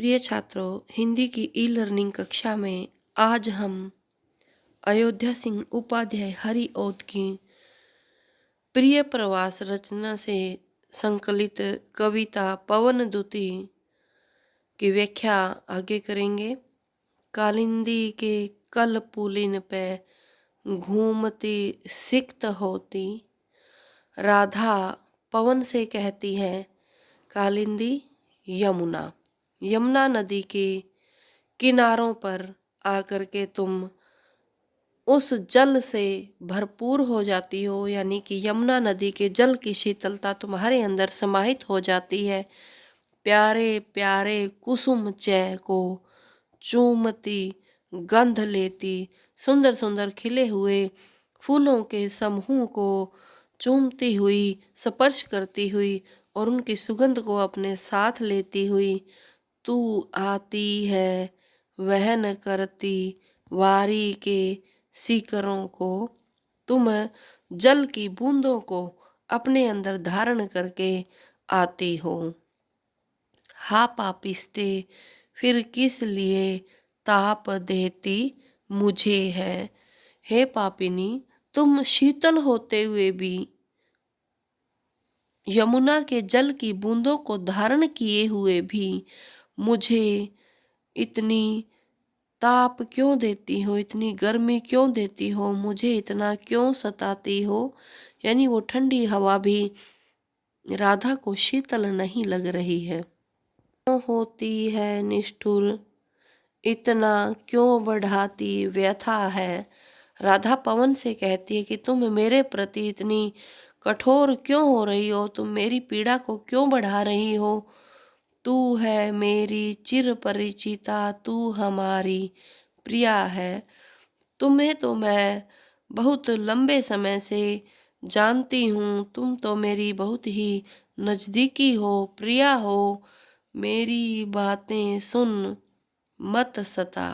प्रिय छात्रों, हिंदी की ई लर्निंग कक्षा में आज हम अयोध्या सिंह उपाध्याय हरिऔध की प्रिय प्रवास रचना से संकलित कविता पवन दूती की व्याख्या आगे करेंगे। कालिंदी के कल पुलिन पे घूमती सिक्त होती, राधा पवन से कहती है कालिंदी यमुना यमुना नदी के किनारों पर आकर के तुम उस जल से भरपूर हो जाती हो, यानी कि यमुना नदी के जल की शीतलता तुम्हारे अंदर समाहित हो जाती है। प्यारे प्यारे कुसुम चय को चूमती गंध लेती, सुंदर सुंदर खिले हुए फूलों के समूह को चूमती हुई, स्पर्श करती हुई और उनकी सुगंध को अपने साथ लेती हुई तू आती है वहन करती वारी के सीकरों को। तुम जल की बूंदों को अपने अंदर धारण करके आती हो। हा पापिस्ते फिर किस लिए ताप देती मुझे है। हे पापिनी, तुम शीतल होते हुए भी यमुना के जल की बूंदों को धारण किए हुए भी मुझे इतनी ताप क्यों देती हो, इतनी गर्मी क्यों देती हो, मुझे इतना क्यों सताती हो। यानी वो ठंडी हवा भी राधा को शीतल नहीं लग रही है। क्यों होती है निष्ठुर, इतना क्यों बढ़ाती व्यथा है। राधा पवन से कहती है कि तुम मेरे प्रति इतनी कठोर क्यों हो रही हो, तुम मेरी पीड़ा को क्यों बढ़ा रही हो। तू है मेरी चिर परिचिता, तू हमारी प्रिया है। तुम्हें तो मैं बहुत लंबे समय से जानती हूँ, तुम तो मेरी बहुत ही नज़दीकी हो, प्रिया हो। मेरी बातें सुन मत सता,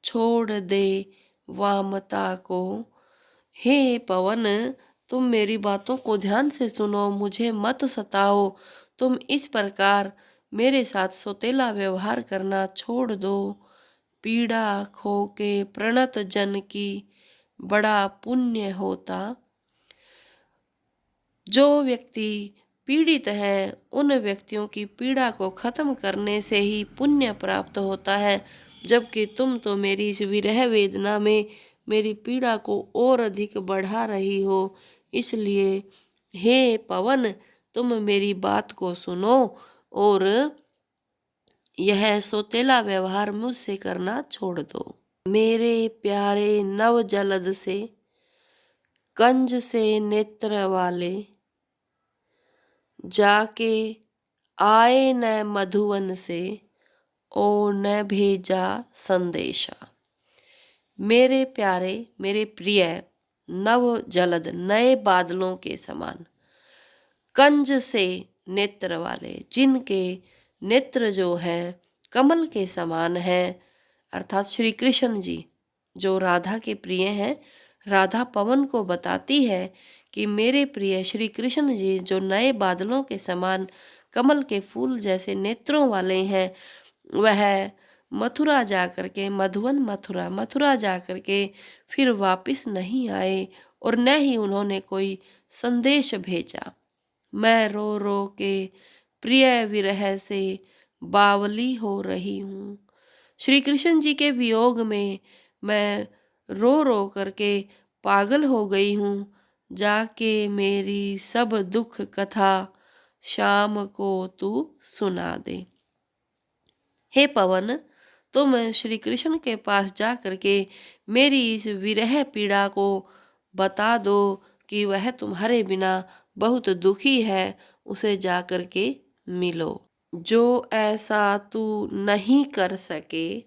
छोड़ दे वामता को। हे पवन, तुम मेरी बातों को ध्यान से सुनो, मुझे मत सताओ। तुम इस प्रकार मेरे साथ सौतेला व्यवहार करना छोड़ दो। पीड़ा खो के प्रणत जन की बड़ा पुण्य होता। जो व्यक्ति पीड़ित है उन व्यक्तियों की पीड़ा को खत्म करने से ही पुण्य प्राप्त होता है, जबकि तुम तो मेरी इस विरह वेदना में मेरी पीड़ा को और अधिक बढ़ा रही हो। इसलिए हे पवन, तुम मेरी बात को सुनो और यह सौतेला व्यवहार मुझसे करना छोड़ दो। मेरे प्यारे नव जलद से कंज से नेत्र वाले, जाके आए न मधुवन से और न भेजा संदेशा। मेरे प्यारे मेरे प्रिय नव जलद नए बादलों के समान, कंज से नेत्र वाले, जिनके नेत्र जो हैं कमल के समान हैं, अर्थात श्री कृष्ण जी जो राधा के प्रिय हैं। राधा पवन को बताती है कि मेरे प्रिय श्री कृष्ण जी जो नए बादलों के समान कमल के फूल जैसे नेत्रों वाले हैं, वह मथुरा जा कर के मधुवन मथुरा जा कर के फिर वापस नहीं आए और न ही उन्होंने कोई संदेश भेजा। मैं रो रो के प्रिय विरह से बावली हो रही हूँ। श्री कृष्ण जी के वियोग में मैं रो रो करके पागल हो गई हूँ। जाके मेरी सब दुख कथा शाम को तू सुना दे। हे पवन, तुम श्री कृष्ण के पास जा करके मेरी इस विरह पीड़ा को बता दो कि वह तुम्हारे बिना बहुत दुखी है, उसे जा करके मिलो। जो ऐसा तू नहीं कर सके,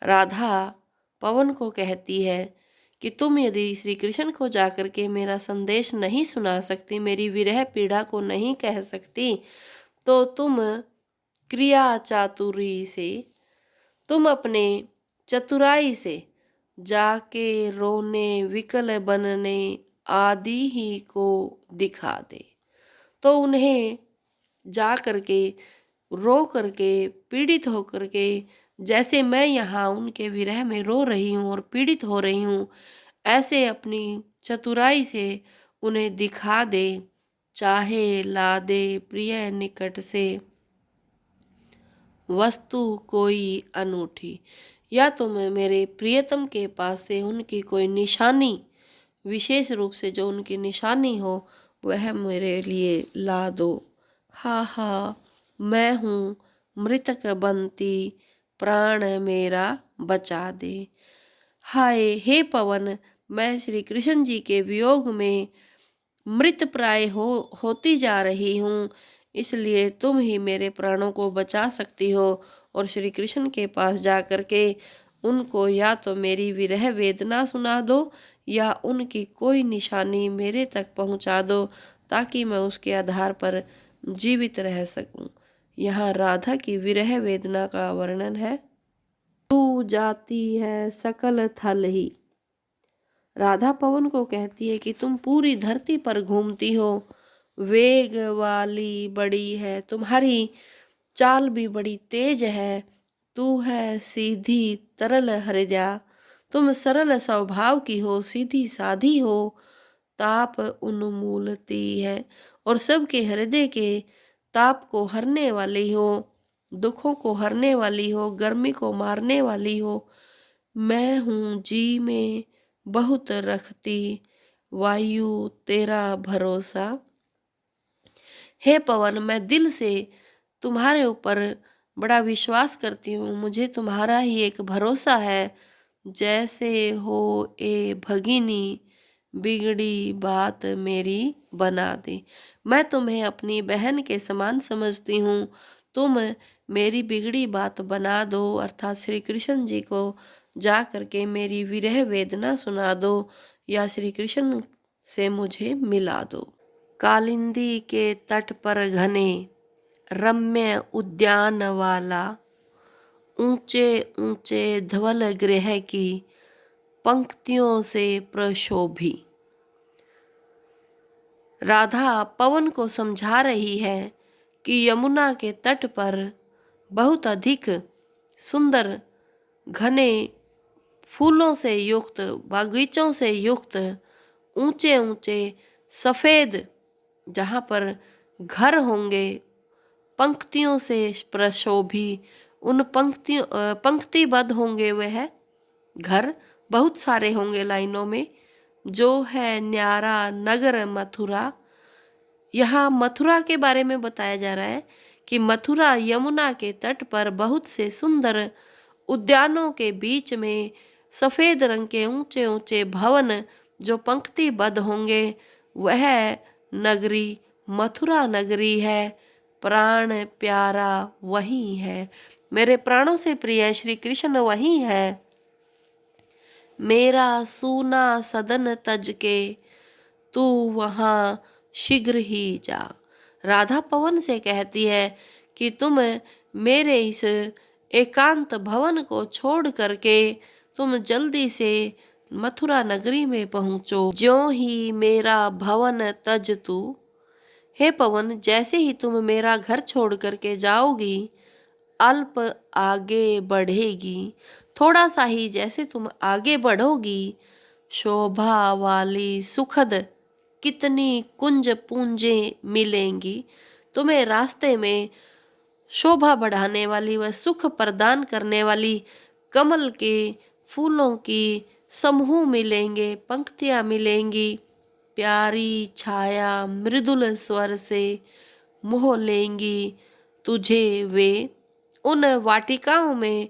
राधा पवन को कहती है कि तुम यदि श्री कृष्ण को जाकर के मेरा संदेश नहीं सुना सकती, मेरी विरह पीड़ा को नहीं कह सकती, तो तुम क्रिया चातुरी से, तुम अपने चतुराई से जाके रोने विकल बनने आदि ही को दिखा दे। तो उन्हें जा करके रो करके, पीड़ित हो करके, जैसे मैं यहाँ उनके विरह में रो रही हूँ और पीड़ित हो रही हूँ, ऐसे अपनी चतुराई से उन्हें दिखा दे, चाहे ला दे प्रिय निकट से वस्तु कोई अनूठी। या तो मैं मेरे प्रियतम के पास से उनकी कोई निशानी, विशेष रूप से जो उनकी निशानी हो, वह मेरे लिए ला दो। हा हा, मैं हूँ मृतक बनती, प्राण मेरा बचा दे। हाय हे पवन, मैं श्री कृष्ण जी के वियोग में मृत प्राय होती जा रही हूँ, इसलिए तुम ही मेरे प्राणों को बचा सकती हो। और श्री कृष्ण के पास जा कर के उनको या तो मेरी विरह वेदना सुना दो, या उनकी कोई निशानी मेरे तक पहुँचा दो, ताकि मैं उसके आधार पर जीवित रह सकूं। यहाँ राधा की विरह वेदना का वर्णन है। तू जाती है सकल थल ही। राधा पवन को कहती है कि तुम पूरी धरती पर घूमती हो, वेग वाली बड़ी है तुम्हारी, चाल भी बड़ी तेज है, तू है सीधी तरल हृदया, तुम सरल स्वभाव की हो, सीधी साधी हो, ताप उन्मूलती है, और सबके हृदय के ताप को हरने वाली हो, दुखों को हरने वाली हो, गर्मी को मारने वाली हो। मैं हूँ जी में बहुत रखती, वायु तेरा भरोसा। हे पवन, मैं दिल से तुम्हारे ऊपर बड़ा विश्वास करती हूँ, मुझे तुम्हारा ही एक भरोसा है। जैसे हो ए भगिनी, बिगड़ी बात मेरी बना दे। मैं तुम्हें अपनी बहन के समान समझती हूँ, तुम मेरी बिगड़ी बात बना दो, अर्थात श्री कृष्ण जी को जा करके मेरी विरह वेदना सुना दो, या श्री कृष्ण से मुझे मिला दो। कालिंदी के तट पर घने रम्य उद्यान वाला, ऊंचे ऊंचे धवल गृह की पंक्तियों से प्रशोभी। राधा पवन को समझा रही है कि यमुना के तट पर बहुत अधिक सुंदर घने फूलों से युक्त, बागीचों से युक्त, ऊंचे ऊंचे सफेद जहाँ पर घर होंगे, पंक्तियों से प्रशोभी, उन पंक्तिबद्ध होंगे वह घर, बहुत सारे होंगे लाइनों में, जो है न्यारा नगर मथुरा। यहाँ मथुरा के बारे में बताया जा रहा है कि मथुरा यमुना के तट पर बहुत से सुंदर उद्यानों के बीच में सफेद रंग के ऊंचे ऊंचे भवन जो पंक्तिबद्ध होंगे, वह नगरी मथुरा नगरी है। प्राण प्यारा वही है, मेरे प्राणों से प्रिय श्री कृष्ण वही है। मेरा सूना सदन तज के, तू वहाँ शीघ्र ही जा। राधा पवन से कहती है कि तुम मेरे इस एकांत भवन को छोड़ करके तुम जल्दी से मथुरा नगरी में पहुंचो। ज्यों ही मेरा भवन तज तू, हे पवन, जैसे ही तुम मेरा घर छोड़ करके जाओगी, अल्प आगे बढ़ेगी, थोड़ा सा ही जैसे तुम आगे बढ़ोगी, शोभा वाली सुखद कितनी कुंज पूंजे मिलेंगी। तुम्हें रास्ते में शोभा बढ़ाने वाली व सुख प्रदान करने वाली कमल के फूलों की समूह मिलेंगे, पंक्तियां मिलेंगी। प्यारी छाया मृदुल स्वर से मोह लेंगी तुझे वे। उन वाटिकाओं में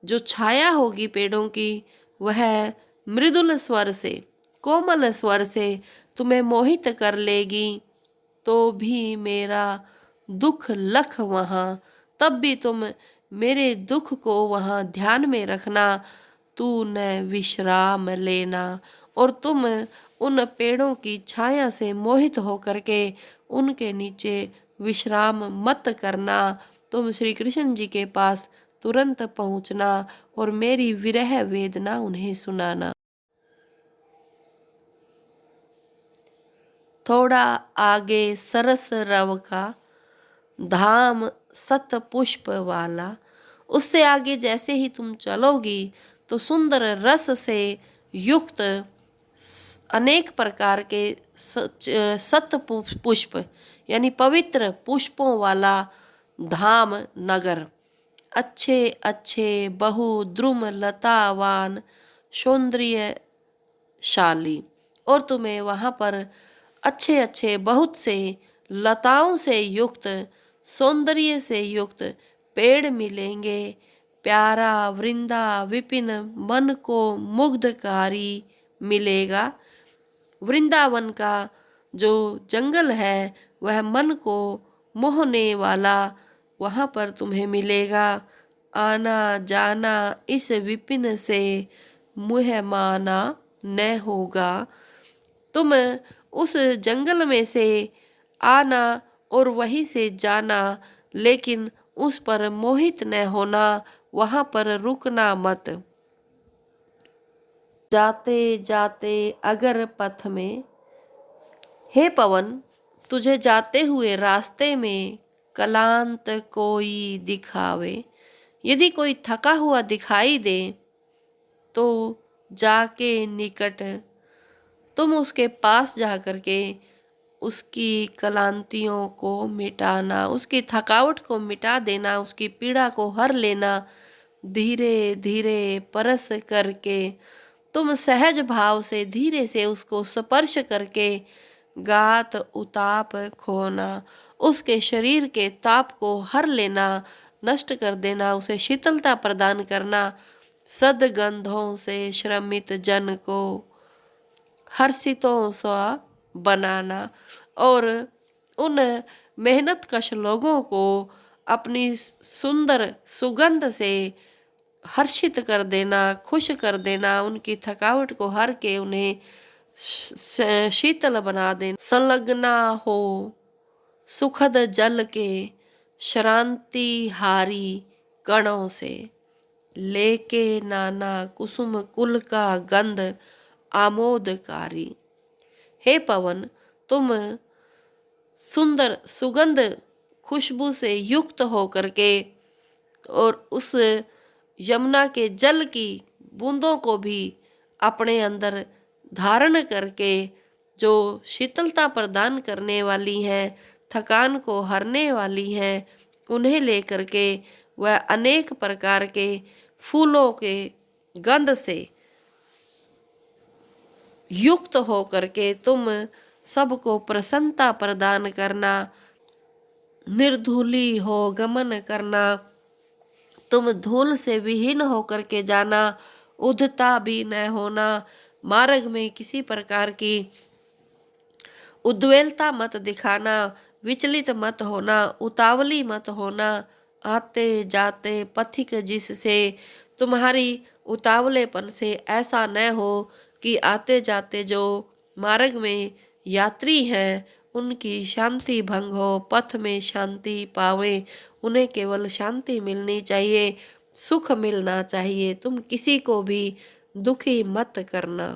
जो छाया होगी पेड़ों की, वह मृदुल स्वर से, कोमल स्वर से तुम्हें मोहित कर लेगी। तो भी मेरा दुख लख वहाँ, तब भी तुम मेरे दुख को वहाँ ध्यान में रखना। तू न विश्राम लेना, और तुम उन पेड़ों की छाया से मोहित होकर के उनके नीचे विश्राम मत करना। तुम श्री कृष्ण जी के पास तुरंत पहुंचना और मेरी विरह वेदना उन्हें सुनाना। थोड़ा आगे सरस रव का धाम सत पुष्प वाला। उससे आगे जैसे ही तुम चलोगी तो सुंदर रस से युक्त अनेक प्रकार के सत पुष्प यानी पवित्र पुष्पों वाला धाम नगर, अच्छे अच्छे बहुद्रुम लतावान सौंदर्यशाली, और तुम्हें वहाँ पर अच्छे अच्छे बहुत से लताओं से युक्त सौंदर्य से युक्त पेड़ मिलेंगे। प्यारा वृंदा विपिन मन को मुग्धकारी मिलेगा। वृंदावन का जो जंगल है वह मन को मोहने वाला वहाँ पर तुम्हें मिलेगा। आना जाना इस विपिन से मुह माना न होगा। तुम उस जंगल में से आना और वहीं से जाना, लेकिन उस पर मोहित न होना, वहाँ पर रुकना मत। जाते जाते अगर पथ में, हे पवन, तुझे जाते हुए रास्ते में क्लांत कोई दिखावे, यदि कोई थका हुआ दिखाई दे तो जाके निकट तुम उसके पास जा कर के उसकी क्लांतियों को मिटाना, उसकी थकावट को मिटा देना, उसकी पीड़ा को हर लेना। धीरे धीरे परस करके तुम सहज भाव से धीरे से उसको स्पर्श करके गात उताप खोना, उसके शरीर के ताप को हर लेना, नष्ट कर देना, उसे शीतलता प्रदान करना। सदगंधों से श्रमित जन को हर्षितों सा बनाना और उन मेहनत कश लोगों को अपनी सुंदर सुगंध से हर्षित कर देना, खुश कर देना, उनकी थकावट को हर के उन्हें शीतल बना देना। संलग्ना हो सुखद जल के श्रांति हारी कणों से, लेके नाना कुसुम कुल का गंध आमोदकारी। हे पवन, तुम सुंदर सुगंध खुशबू से युक्त होकर के और उस यमुना के जल की बूंदों को भी अपने अंदर धारण करके, जो शीतलता प्रदान करने वाली हैं, थकान को हरने वाली हैं, उन्हें लेकर के वह अनेक प्रकार के फूलों के गंध से युक्त हो करके तुम सबको प्रसन्नता प्रदान करना। निर्धूली हो गमन करना, तुम धूल से विहीन होकर के जाना, उद्धता भी न होना, मार्ग में किसी प्रकार की उद्वेलता मत दिखाना, विचलित मत होना, उतावली मत होना। आते जाते पथिक जिससे तुम्हारी उतावलेपन से ऐसा न हो कि आते जाते जो मार्ग में यात्री हैं उनकी शांति भंग हो, पथ में शांति पावे। उन्हें केवल शांति मिलनी चाहिए, सुख मिलना चाहिए। तुम किसी को भी दुखी मत करना।